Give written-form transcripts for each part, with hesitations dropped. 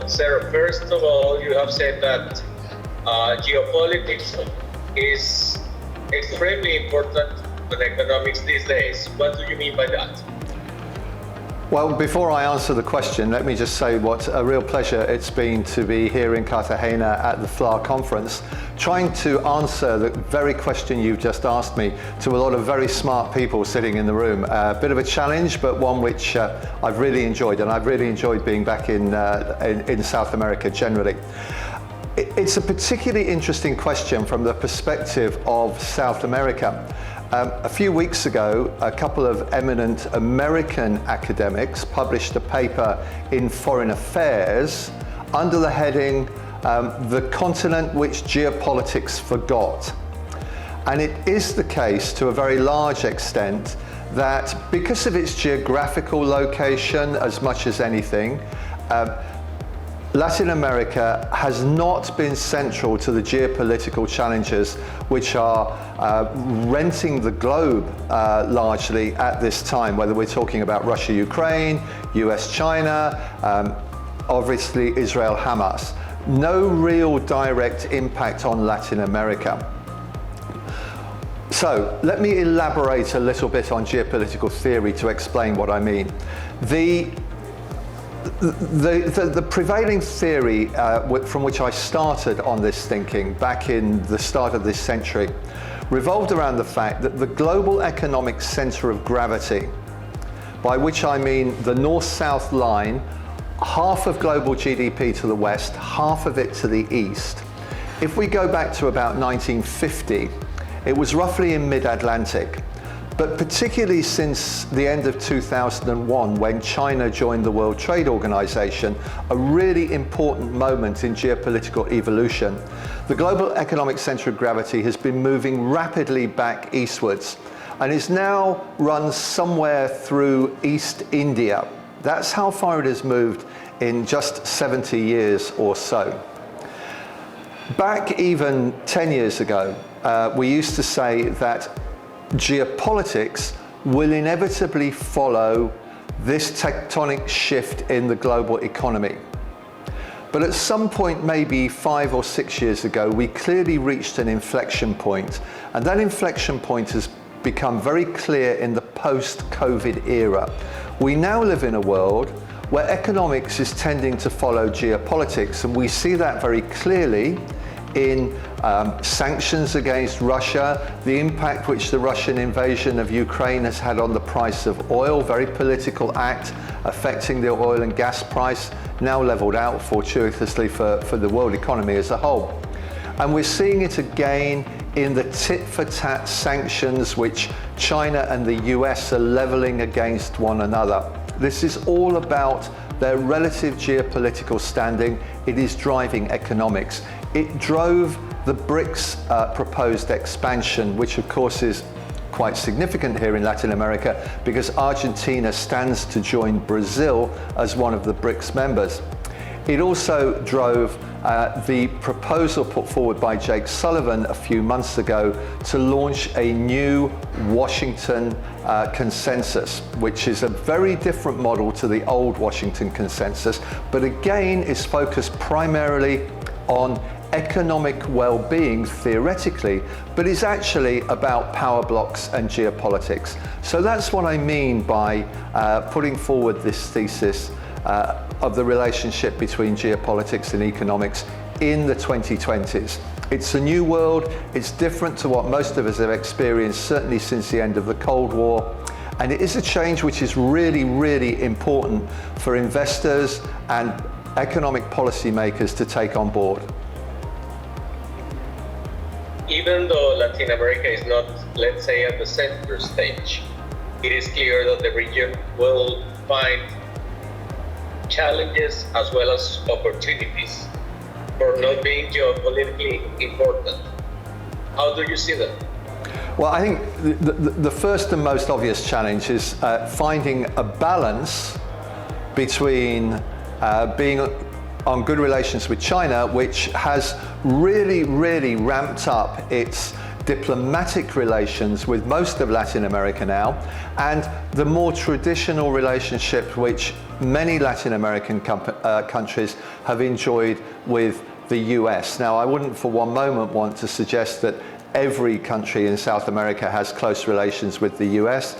So, Sarah, first of all, you have said that geopolitics is extremely important in economics these days. What do you mean by that? Well, before I answer the question, let me just say what a real pleasure it's been to be here in Cartagena at the FLA conference, trying to answer the very question you've just asked me to a lot of very smart people sitting in the room. A bit of a challenge, but one which I've really enjoyed, and I've really enjoyed being back in South America generally. It's a particularly interesting question from the perspective of South America. A few weeks ago, a couple of eminent American academics published a paper in Foreign Affairs under the heading, The Continent Which Geopolitics Forgot. And it is the case to a very large extent that because of its geographical location as much as anything, Latin America has not been central to the geopolitical challenges which are renting the globe largely at this time, whether we're talking about Russia, Ukraine, US, China, obviously Israel, Hamas. No real direct impact on Latin America. So let me elaborate a little bit on geopolitical theory to explain what I mean. The prevailing theory from which I started on this thinking back in the start of this century revolved around the fact that the global economic center of gravity, by which I mean the north-south line, half of global GDP to the west, half of it to the east. If we go back to about 1950, it was roughly in mid-Atlantic. But particularly since the end of 2001, when China joined the World Trade Organization, a really important moment in geopolitical evolution, the global economic center of gravity has been moving rapidly back eastwards and is now run somewhere through East India. That's how far it has moved in just 70 years or so. Back even 10 years ago, we used to say that geopolitics will inevitably follow this tectonic shift in the global economy. But at some point, maybe 5 or 6 years ago, we clearly reached an inflection point, and that inflection point has become very clear in the post-COVID era. We now live in a world where economics is tending to follow geopolitics, and we see that very clearly in sanctions against Russia, the impact which the Russian invasion of Ukraine has had on the price of oil, very political act affecting the oil and gas price, now leveled out fortuitously for the world economy as a whole. And we're seeing it again in the tit-for-tat sanctions which China and the US are leveling against one another. This is all about their relative geopolitical standing. It is driving economics. It drove the BRICS proposed expansion, which of course is quite significant here in Latin America because Argentina stands to join Brazil as one of the BRICS members. It also drove the proposal put forward by Jake Sullivan a few months ago to launch a new Washington consensus, which is a very different model to the old Washington consensus, but again is focused primarily on economic well-being theoretically, but is actually about power blocks and geopolitics. So that's what I mean by putting forward this thesis of the relationship between geopolitics and economics in the 2020s. It's a new world, it's different to what most of us have experienced, certainly since the end of the Cold War, and it is a change which is really, really important for investors and economic policymakers to take on board. Even though Latin America is not, let's say, at the center stage, it is clear that the region will find challenges as well as opportunities for not being geopolitically important. How do you see that? Well, I think the first and most obvious challenge is finding a balance between being on good relations with China, which has really, really ramped up its diplomatic relations with most of Latin America now, and the more traditional relationship which many Latin American countries have enjoyed with the US. Now, I wouldn't for one moment want to suggest that every country in South America has close relations with the US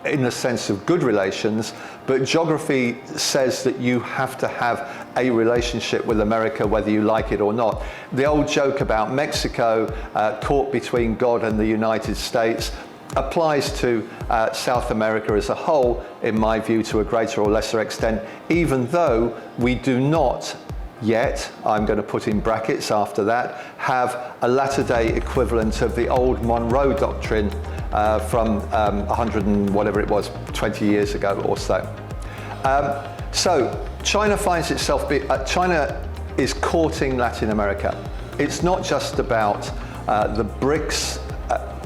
in the sense of good relations, but geography says that you have to have a relationship with America whether you like it or not. The old joke about Mexico caught between God and the United States applies to South America as a whole, in my view, to a greater or lesser extent, even though we do not yet, I'm going to put in brackets after that, have a latter-day equivalent of the old Monroe Doctrine from 100 and whatever it was, 20 years ago or so. So China finds itself, China is courting Latin America. It's not just about the BRICS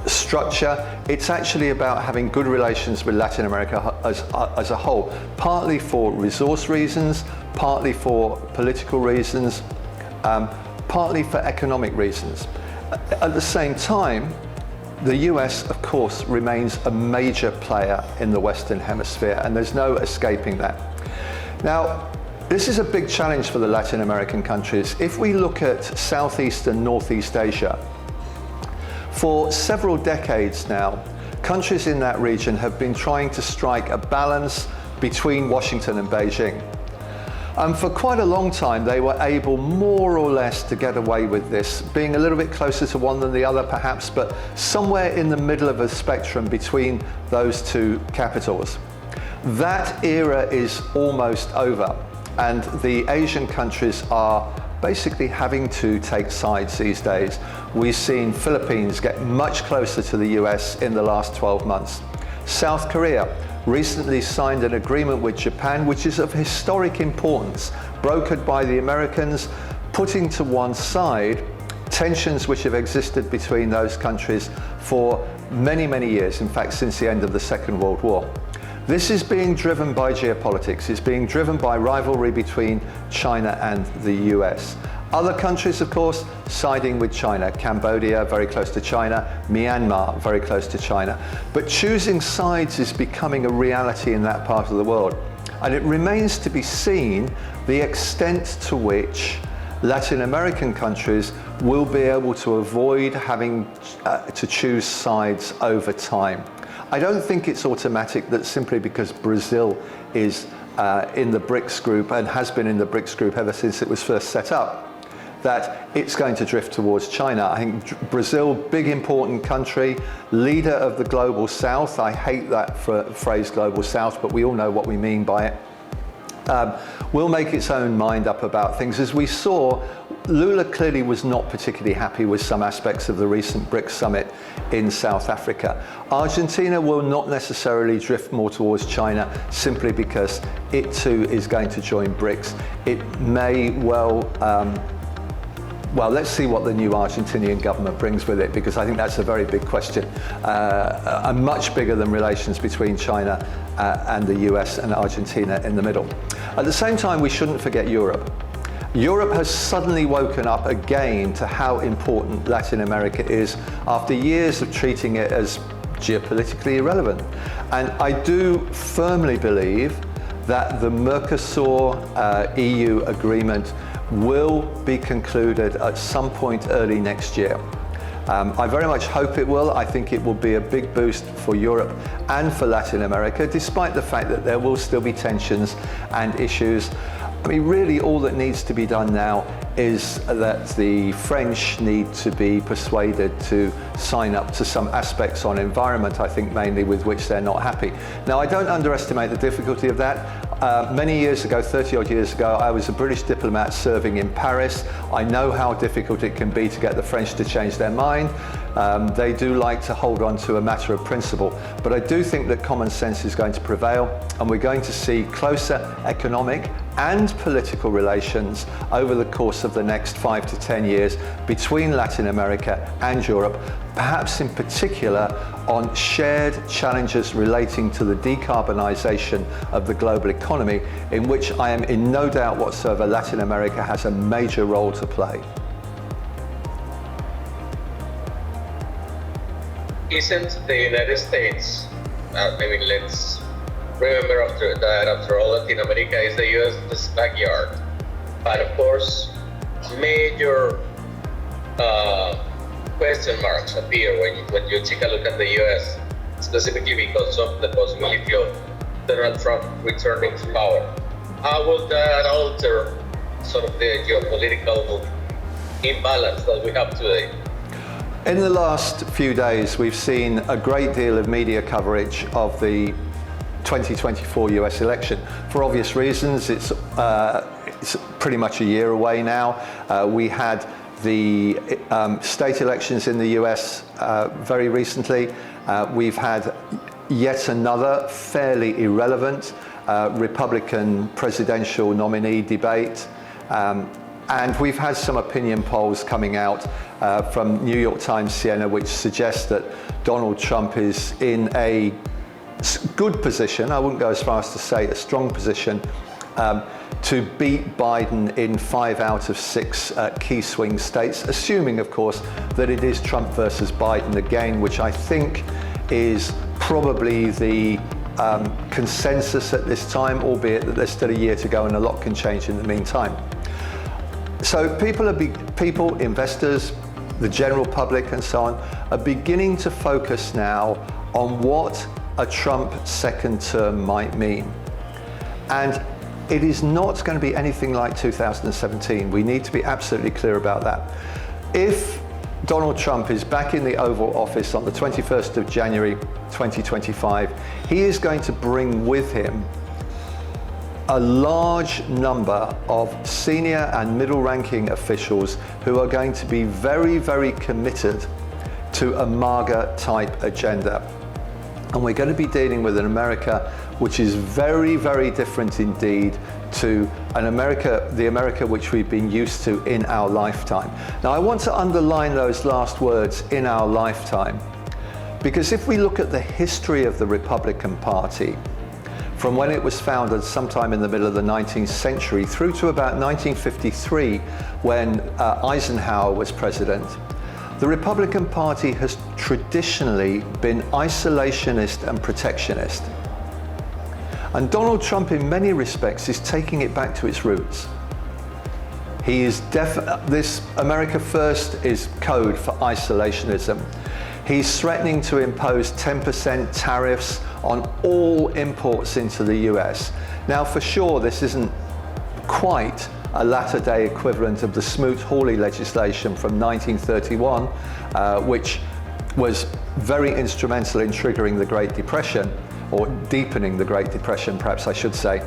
structure, it's actually about having good relations with Latin America as a whole, partly for resource reasons, partly for political reasons, partly for economic reasons. At the same time, the US, of course, remains a major player in the Western Hemisphere, and there's no escaping that. Now, this is a big challenge for the Latin American countries. If we look at Southeast and Northeast Asia, for several decades now, countries in that region have been trying to strike a balance between Washington and Beijing. And for quite a long time, they were able more or less to get away with this, being a little bit closer to one than the other perhaps, but somewhere in the middle of a spectrum between those two capitals. That era is almost over, and the Asian countries are basically having to take sides these days. We've seen Philippines get much closer to the US in the last 12 months. South Korea recently signed an agreement with Japan, which is of historic importance, brokered by the Americans, putting to one side tensions which have existed between those countries for many, many years, in fact, since the end of the Second World War. This is being driven by geopolitics. It's being driven by rivalry between China and the US. Other countries, of course, siding with China. Cambodia, very close to China. Myanmar, very close to China. But choosing sides is becoming a reality in that part of the world. And it remains to be seen the extent to which Latin American countries will be able to avoid having to choose sides over time. I don't think it's automatic that simply because Brazil is in the BRICS group and has been in the BRICS group ever since it was first set up, that it's going to drift towards China. I think Brazil, big important country, leader of the global south. I hate that phrase global south, but we all know what we mean by it. Will make its own mind up about things. As we saw, Lula clearly was not particularly happy with some aspects of the recent BRICS summit in South Africa. Argentina will not necessarily drift more towards China simply because it too is going to join BRICS. It may well, well, let's see what the new Argentinian government brings with it, because I think that's a very big question, and much bigger than relations between China and the US and Argentina in the middle. At the same time, we shouldn't forget Europe. Europe has suddenly woken up again to how important Latin America is after years of treating it as geopolitically irrelevant. And I do firmly believe that the Mercosur EU agreement will be concluded at some point early next year. I very much hope it will. I think it will be a big boost for Europe and for Latin America, despite the fact that there will still be tensions and issues. I mean, really all that needs to be done now is that the French need to be persuaded to sign up to some aspects on environment, I think mainly, with which they're not happy. Now, I don't underestimate the difficulty of that. Many years ago, 30 odd years ago, I was a British diplomat serving in Paris. I know how difficult it can be to get the French to change their mind. They do like to hold on to a matter of principle, but I do think that common sense is going to prevail, and we're going to see closer economic and political relations over the course of the next 5 to 10 years between Latin America and Europe, perhaps in particular on shared challenges relating to the decarbonisation of the global economy, in which I am in no doubt whatsoever Latin America has a major role to play. isn't the United States, let's remember after all, Latin America is the U.S.'s backyard. But of course, major question marks appear when you take a look at the U.S., specifically because of the possibility of Donald Trump returning to power. How will that alter sort of the geopolitical imbalance that we have today? In the last few days, we've seen a great deal of media coverage of the 2024 US election. For obvious reasons, it's pretty much a year away now. We had the state elections in the US very recently. We've had yet another fairly irrelevant Republican presidential nominee debate. And we've had some opinion polls coming out from New York Times Siena, which suggest that Donald Trump is in a good position, I wouldn't go as far as to say a strong position, to beat Biden in 5 out of 6 key swing states, assuming, of course, that it is Trump versus Biden again, which I think is probably the consensus at this time, albeit that there's still a year to go and a lot can change in the meantime. So people, investors, the general public and so on, are beginning to focus now on what a Trump second term might mean. And it is not going to be anything like 2017. We need to be absolutely clear about that. If Donald Trump is back in the Oval Office on the 21st of January 2025, he is going to bring with him a large number of senior and middle-ranking officials who are going to be very, very committed to a MAGA-type agenda. And we're going to be dealing with an America which is very, very different indeed to the America which we've been used to in our lifetime. Now, I want to underline those last words, in our lifetime, because if we look at the history of the Republican Party, from when it was founded sometime in the middle of the 19th century through to about 1953, when Eisenhower was president, the Republican Party has traditionally been isolationist and protectionist. And Donald Trump, in many respects, is taking it back to its roots. He is this America First is code for isolationism. He's threatening to impose 10% tariffs on all imports into the US. Now, for sure, this isn't quite a latter-day equivalent of the Smoot-Hawley legislation from 1931, which was very instrumental in triggering the Great Depression, or deepening the Great Depression, perhaps I should say.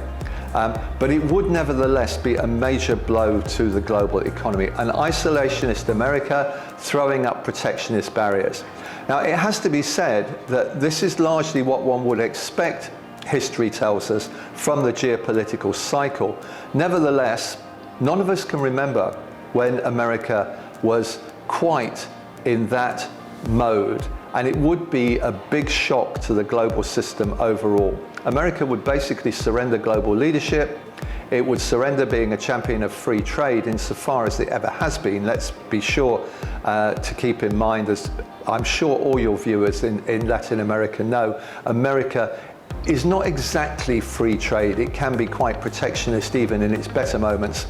But it would nevertheless be a major blow to the global economy, an isolationist America throwing up protectionist barriers. Now, it has to be said that this is largely what one would expect, history tells us, from the geopolitical cycle. Nevertheless, none of us can remember when America was quite in that mode, and it would be a big shock to the global system overall. America would basically surrender global leadership. It would surrender being a champion of free trade insofar as it ever has been. Let's be sure to keep in mind, as I'm sure all your viewers in Latin America know, America is not exactly free trade. It can be quite protectionist even in its better moments.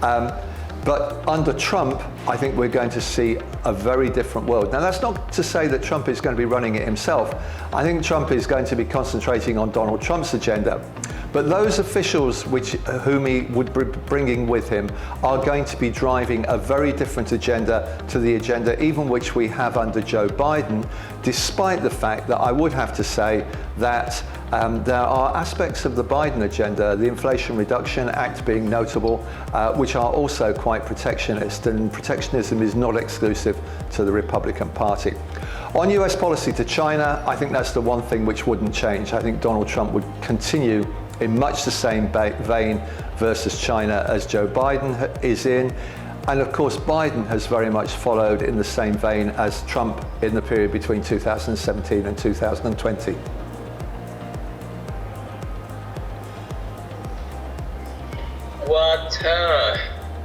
But under Trump, I think we're going to see a very different world. Now, that's not to say that Trump is going to be running it himself. I think Trump is going to be concentrating on Donald Trump's agenda. But those officials whom he would be bringing with him are going to be driving a very different agenda to the agenda even which we have under Joe Biden, despite the fact that I would have to say that there are aspects of the Biden agenda, the Inflation Reduction Act being notable, which are also quite protectionist, and protectionism is not exclusive to the Republican Party. On US policy to China, I think that's the one thing which wouldn't change. I think Donald Trump would continue in much the same vein versus China as Joe Biden is in. And of course, Biden has very much followed in the same vein as Trump in the period between 2017 and 2020. What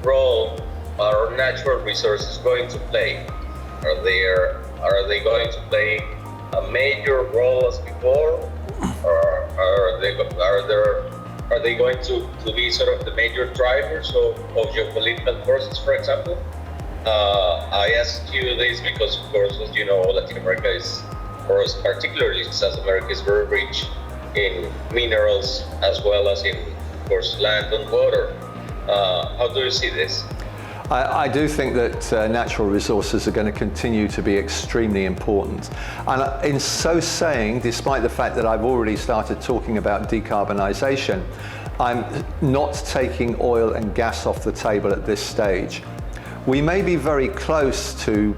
role are natural resources going to play? Are there Are they going to play a major role as before, or are they going to be sort of the major drivers of geopolitical forces, for example? I ask you this because, of course, as you know, Latin America is, or particularly South America, is very rich in minerals as well as in, of course, land and water. How do you see this? I do think that natural resources are going to continue to be extremely important. And in so saying, despite the fact that I've already started talking about decarbonisation, I'm not taking oil and gas off the table at this stage. We may be very close to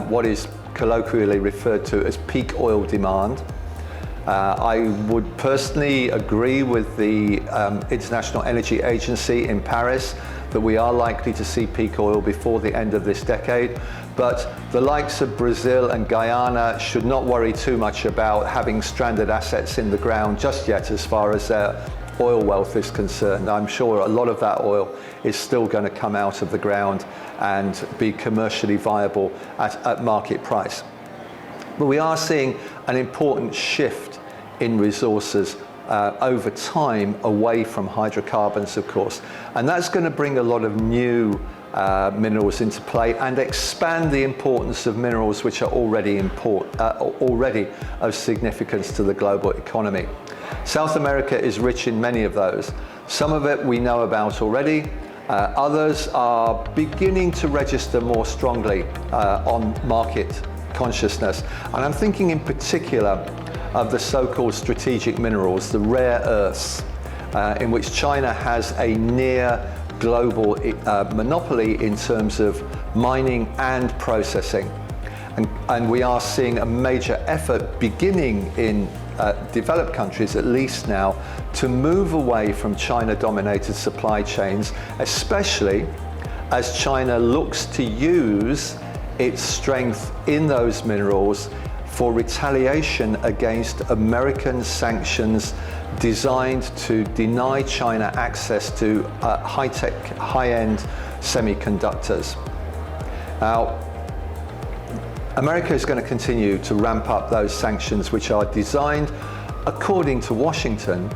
what is colloquially referred to as peak oil demand. I would personally agree with the International Energy Agency in Paris that we are likely to see peak oil before the end of this decade, but the likes of Brazil and Guyana should not worry too much about having stranded assets in the ground just yet as far as their oil wealth is concerned. I'm sure a lot of that oil is still going to come out of the ground and be commercially viable at market price. But we are seeing an important shift in resources over time away from hydrocarbons, of course. And that's going to bring a lot of new minerals into play and expand the importance of minerals which are already of significance to the global economy. South America is rich in many of those. Some of it we know about already. Others are beginning to register more strongly on market consciousness. And I'm thinking in particular of the so-called strategic minerals, the rare earths, in which China has a near global monopoly in terms of mining and processing. And we are seeing a major effort beginning in developed countries, at least now, to move away from China-dominated supply chains, especially as China looks to use its strength in those minerals for retaliation against American sanctions designed to deny China access to high-tech, high-end semiconductors. Now, America is going to continue to ramp up those sanctions which are designed, according to Washington,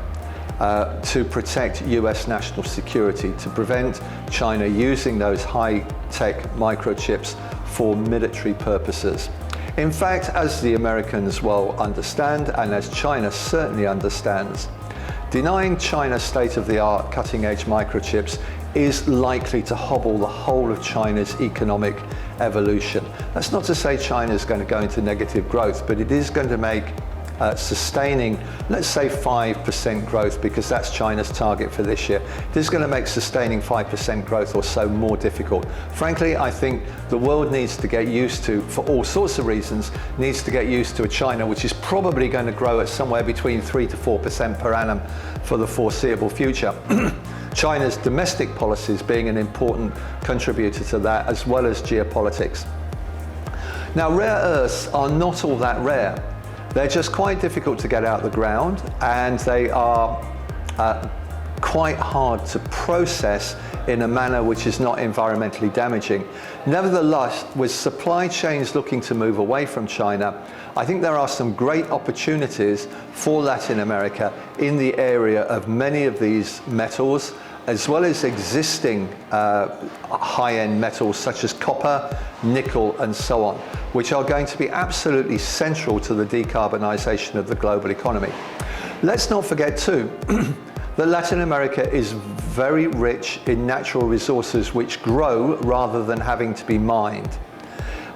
to protect US national security, to prevent China using those high-tech microchips for military purposes. In fact, as the Americans well understand, and as China certainly understands, denying China state-of-the-art cutting-edge microchips is likely to hobble the whole of China's economic evolution. That's not to say China is going to go into negative growth, but it is going to make sustaining, let's say 5% growth, because that's China's target for this year. This is going to make sustaining 5% growth or so more difficult. Frankly, I think the world needs to get used to, for all sorts of reasons, needs to get used to a China which is probably going to grow at somewhere between 3 to 4% per annum for the foreseeable future. China's domestic policies being an important contributor to that, as well as geopolitics. Now, rare earths are not all that rare. They're just quite difficult to get out of the ground, and they are quite hard to process in a manner which is not environmentally damaging. Nevertheless, with supply chains looking to move away from China, I think there are some great opportunities for Latin America in the area of many of these metals, as well as existing high-end metals such as copper, nickel, and so on, which are going to be absolutely central to the decarbonisation of the global economy. Let's not forget too that Latin America is very rich in natural resources which grow rather than having to be mined.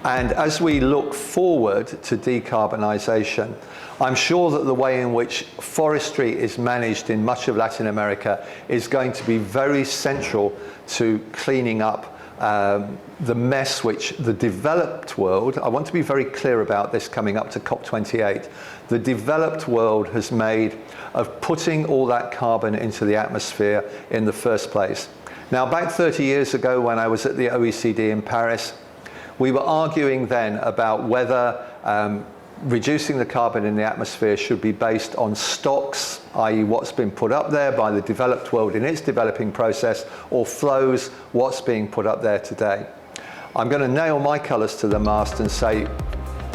And as we look forward to decarbonisation, I'm sure that the way in which forestry is managed in much of Latin America is going to be very central to cleaning up the mess which the developed world, I want to be very clear about this coming up to COP28, the developed world has made of putting all that carbon into the atmosphere in the first place. Now, back 30 years ago when I was at the OECD in Paris, we were arguing then about whether reducing the carbon in the atmosphere should be based on stocks, i.e. what's been put up there by the developed world in its developing process, or flows, what's being put up there today. I'm going to nail my colours to the mast and say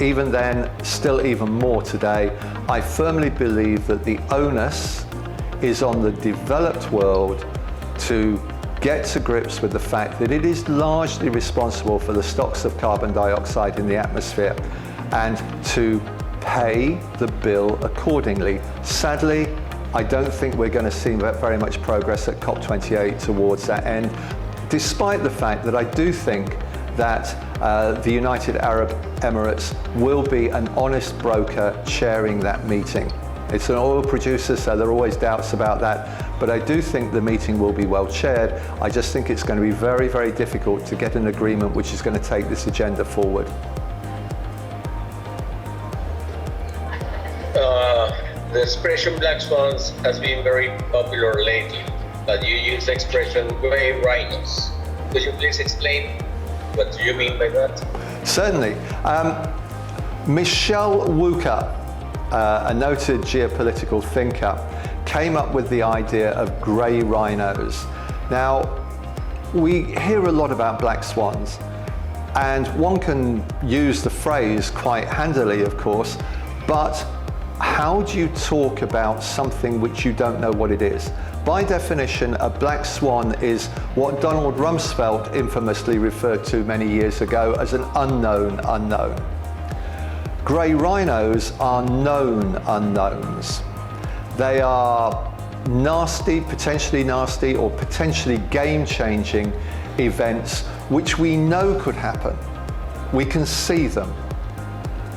even then, still even more today, I firmly believe that the onus is on the developed world to get to grips with the fact that it is largely responsible for the stocks of carbon dioxide in the atmosphere and to pay the bill accordingly. Sadly, I don't think we're going to see very much progress at COP28 towards that end, despite the fact that I do think that the United Arab Emirates will be an honest broker chairing that meeting. It's an oil producer, so there are always doubts about that, but I do think the meeting will be well chaired. I just think it's going to be very, very difficult to get an agreement which is going to take this agenda forward. The expression black swans has been very popular lately, but you use the expression gray rhinos. Could you please explain what do you mean by that? Certainly. Michel Wucker, a noted geopolitical thinker, came up with the idea of grey rhinos. Now, we hear a lot about black swans, and one can use the phrase quite handily, of course, but how do you talk about something which you don't know what it is? By definition, a black swan is what Donald Rumsfeld infamously referred to many years ago as an unknown unknown. Grey rhinos are known unknowns. They are nasty, or potentially game-changing events which we know could happen. We can see them,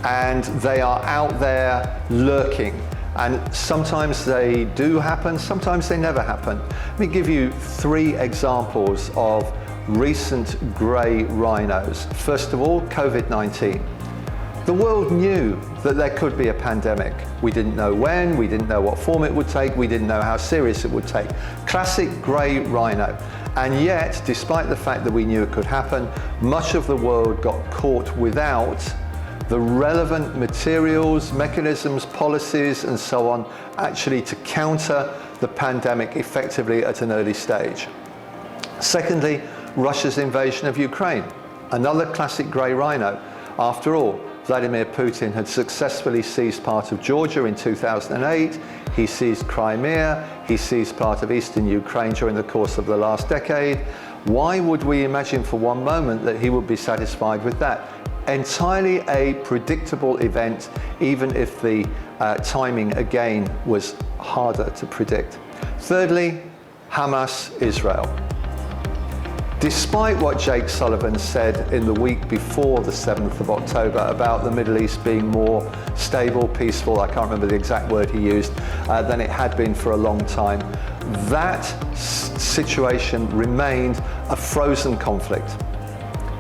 and they are out there lurking. And sometimes they do happen, sometimes they never happen. Let me give you 3 examples of recent grey rhinos. First of all, COVID-19. The world knew that there could be a pandemic. We didn't know when, we didn't know what form it would take, we didn't know how serious it would take. Classic grey rhino. And yet, despite the fact that we knew it could happen, much of the world got caught without the relevant materials, mechanisms, policies, and so on, actually to counter the pandemic effectively at an early stage. Secondly, Russia's invasion of Ukraine, another classic grey rhino. After all, Vladimir Putin had successfully seized part of Georgia in 2008, he seized Crimea, he seized part of eastern Ukraine during the course of the last decade. Why would we imagine for one moment that he would be satisfied with that? Entirely a predictable event, even if the timing again was harder to predict. Thirdly, Hamas, Israel. Despite what Jake Sullivan said in the week before the 7th of October about the Middle East being more stable, peaceful, I can't remember the exact word he used, than it had been for a long time, that situation remained a frozen conflict.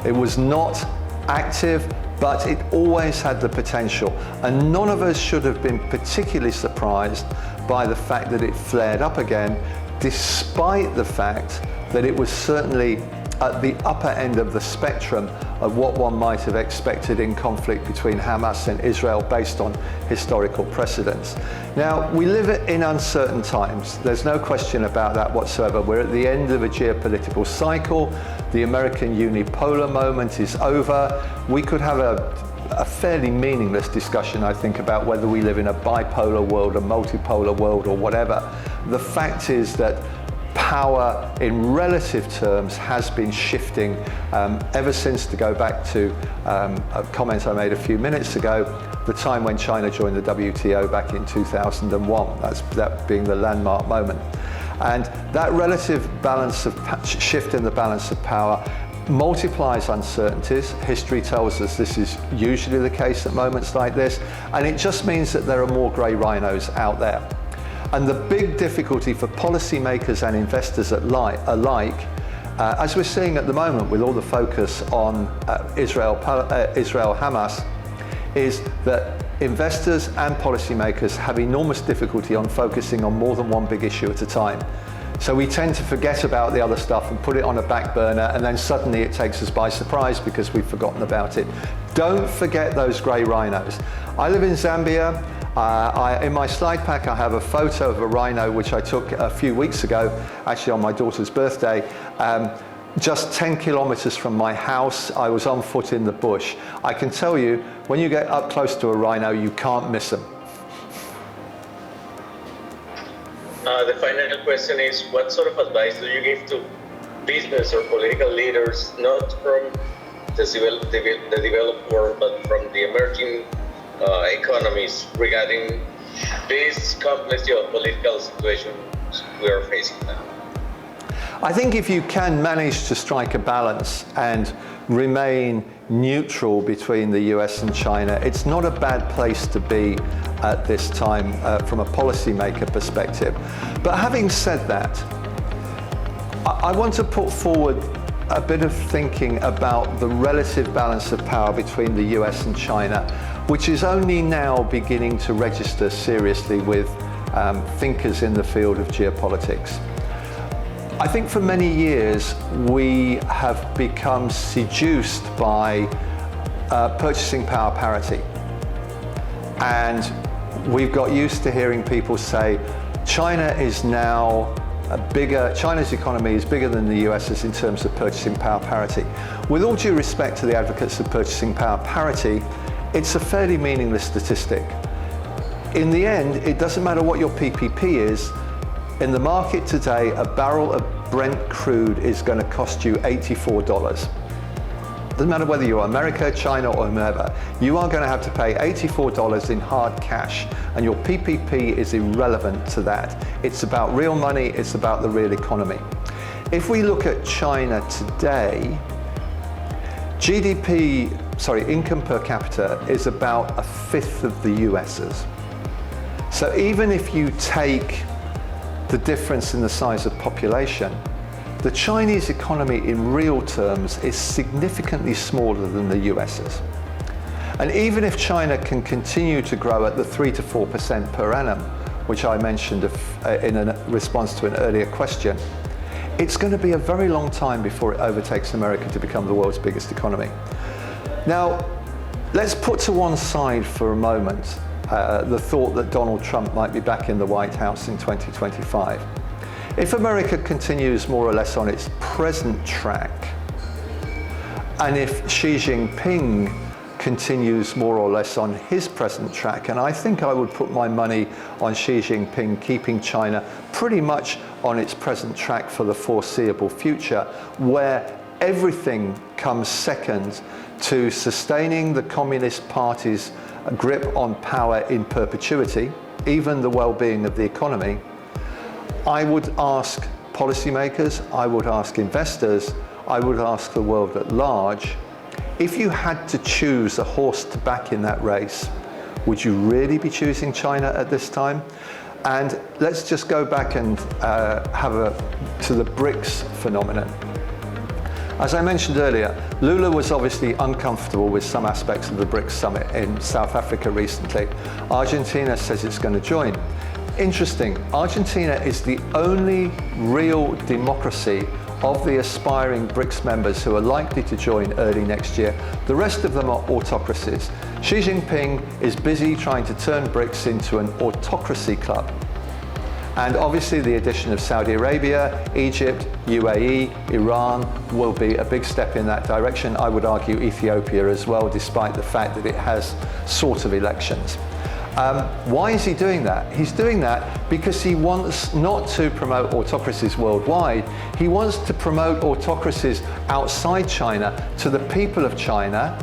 It was not active, but it always had the potential. And none of us should have been particularly surprised by the fact that it flared up again, despite the fact that it was certainly at the upper end of the spectrum of what one might have expected in conflict between Hamas and Israel based on historical precedents. Now, we live in uncertain times. There's no question about that whatsoever. We're at the end of a geopolitical cycle. The American unipolar moment is over. We could have a fairly meaningless discussion, I think, about whether we live in a bipolar world, a multipolar world, or whatever. The fact is that power in relative terms has been shifting ever since, to go back to a comment I made a few minutes ago, the time when China joined the WTO back in 2001, that being the landmark moment. And that relative balance of shift in the balance of power multiplies uncertainties. History tells us this is usually the case at moments like this, and it just means that there are more grey rhinos out there. And the big difficulty for policymakers and investors alike, as we're seeing at the moment with all the focus on Israel-Hamas, is that investors and policymakers have enormous difficulty on focusing on more than one big issue at a time. So we tend to forget about the other stuff and put it on a back burner, and then suddenly it takes us by surprise because we've forgotten about it. Don't forget those grey rhinos. I live in Zambia. In my slide pack I have a photo of a rhino which I took a few weeks ago, actually on my daughter's birthday. just 10 kilometers from my house. I was on foot in the bush. I can tell you, when you get up close to a rhino, you can't miss them. The final question is, what sort of advice do you give to business or political leaders, not from the developed world, but from the emerging economies regarding this complex geopolitical situation we are facing now? I think if you can manage to strike a balance and remain neutral between the US and China, it's not a bad place to be at this time from a policymaker perspective. But having said that, I want to put forward a bit of thinking about the relative balance of power between the US and China, which is only now beginning to register seriously with thinkers in the field of geopolitics. I think for many years we have become seduced by purchasing power parity. And we've got used to hearing people say, China's economy is bigger than the US's in terms of purchasing power parity. With all due respect to the advocates of purchasing power parity, it's a fairly meaningless statistic. In the end, it doesn't matter what your PPP is. In the market today, a barrel of Brent crude is going to cost you $84. Doesn't matter whether you're America, China, or whomever, you are going to have to pay $84 in hard cash, and your PPP is irrelevant to that. It's about real money, it's about the real economy. If we look at China today, income per capita is about a fifth of the US's. So even if you take the difference in the size of population, the Chinese economy in real terms is significantly smaller than the US's. And even if China can continue to grow at the 3 to 4% per annum, which I mentioned in a response to an earlier question, it's going to be a very long time before it overtakes America to become the world's biggest economy. Now, let's put to one side for a moment the thought that Donald Trump might be back in the White House in 2025. If America continues more or less on its present track, and if Xi Jinping continues more or less on his present track, and I think I would put my money on Xi Jinping keeping China pretty much on its present track for the foreseeable future, where everything comes second to sustaining the Communist Party's grip on power in perpetuity, even the well-being of the economy, I would ask policymakers, I would ask investors, I would ask the world at large, if you had to choose a horse to back in that race, would you really be choosing China at this time? And let's just go back and to the BRICS phenomenon. As I mentioned earlier, Lula was obviously uncomfortable with some aspects of the BRICS summit in South Africa recently. Argentina says it's going to join. Interesting, Argentina is the only real democracy of the aspiring BRICS members who are likely to join early next year. The rest of them are autocracies. Xi Jinping is busy trying to turn BRICS into an autocracy club. And obviously the addition of Saudi Arabia, Egypt, UAE, Iran will be a big step in that direction. I would argue Ethiopia as well, despite the fact that it has sort of elections. Why is he doing that? He's doing that because he wants not to promote autocracies worldwide. He wants to promote autocracies outside China to the people of China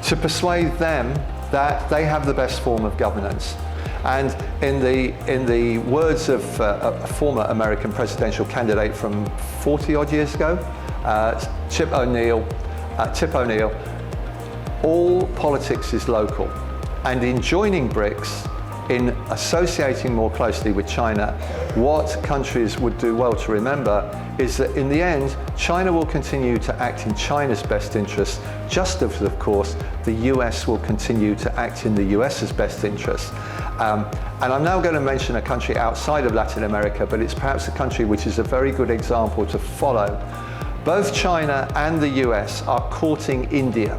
to persuade them that they have the best form of governance. And in the words of a former American presidential candidate from 40 odd years ago, Tip O'Neill, all politics is local. And in joining BRICS, in associating more closely with China, what countries would do well to remember is that in the end, China will continue to act in China's best interests, just as, of course, the US will continue to act in the US's best interests. And I'm now going to mention a country outside of Latin America, but it's perhaps a country which is a very good example to follow. Both China and the US are courting India,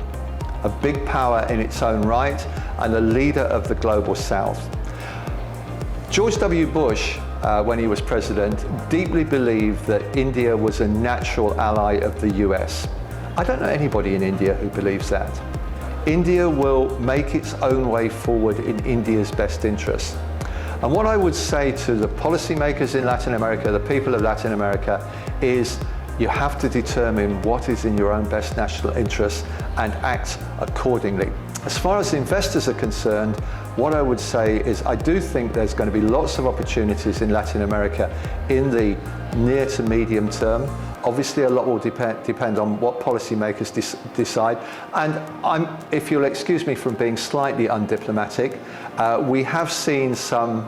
a big power in its own right and a leader of the global South. George W. Bush when he was president, deeply believed that India was a natural ally of the US. I don't know anybody in India who believes that. India will make its own way forward in India's best interests. And what I would say to the policymakers in Latin America, the people of Latin America, is you have to determine what is in your own best national interest and act accordingly. As far as investors are concerned, what I would say is I do think there's going to be lots of opportunities in Latin America in the near to medium term. Obviously, a lot will depend on what policymakers decide. And if you'll excuse me from being slightly undiplomatic, we have seen some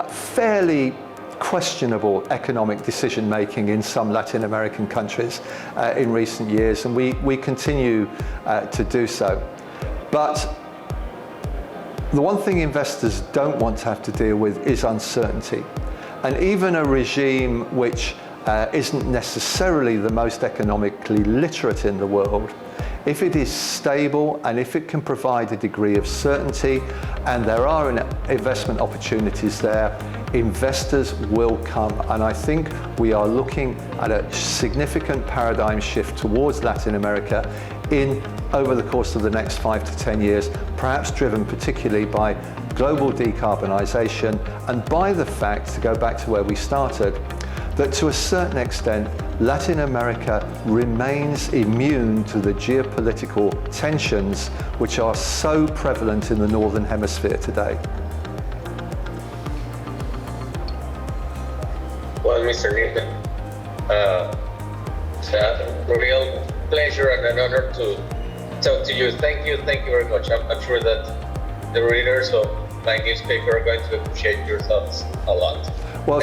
fairly questionable economic decision making in some Latin American countries in recent years, and we continue to do so. But the one thing investors don't want to have to deal with is uncertainty. And even a regime which isn't necessarily the most economically literate in the world, if it is stable and if it can provide a degree of certainty and there are investment opportunities there, investors will come. And I think we are looking at a significant paradigm shift towards Latin America over the course of the next 5 to 10 years, perhaps driven particularly by global decarbonisation and by the fact, to go back to where we started, that to a certain extent, Latin America remains immune to the geopolitical tensions which are so prevalent in the Northern Hemisphere today. Well, Mr. Newton, it's a real pleasure and an honor to talk to you. Thank you very much. I'm sure that the readers of my newspaper are going to appreciate your thoughts a lot. Well,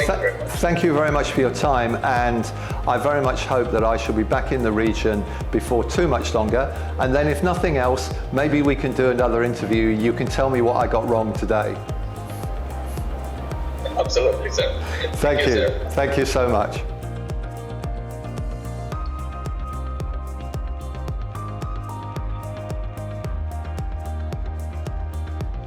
thank you very much for your time, and I very much hope that I shall be back in the region before too much longer, and then if nothing else, maybe we can do another interview. You can tell me what I got wrong today. Absolutely, sir. Thank you. Sir. Thank you so much.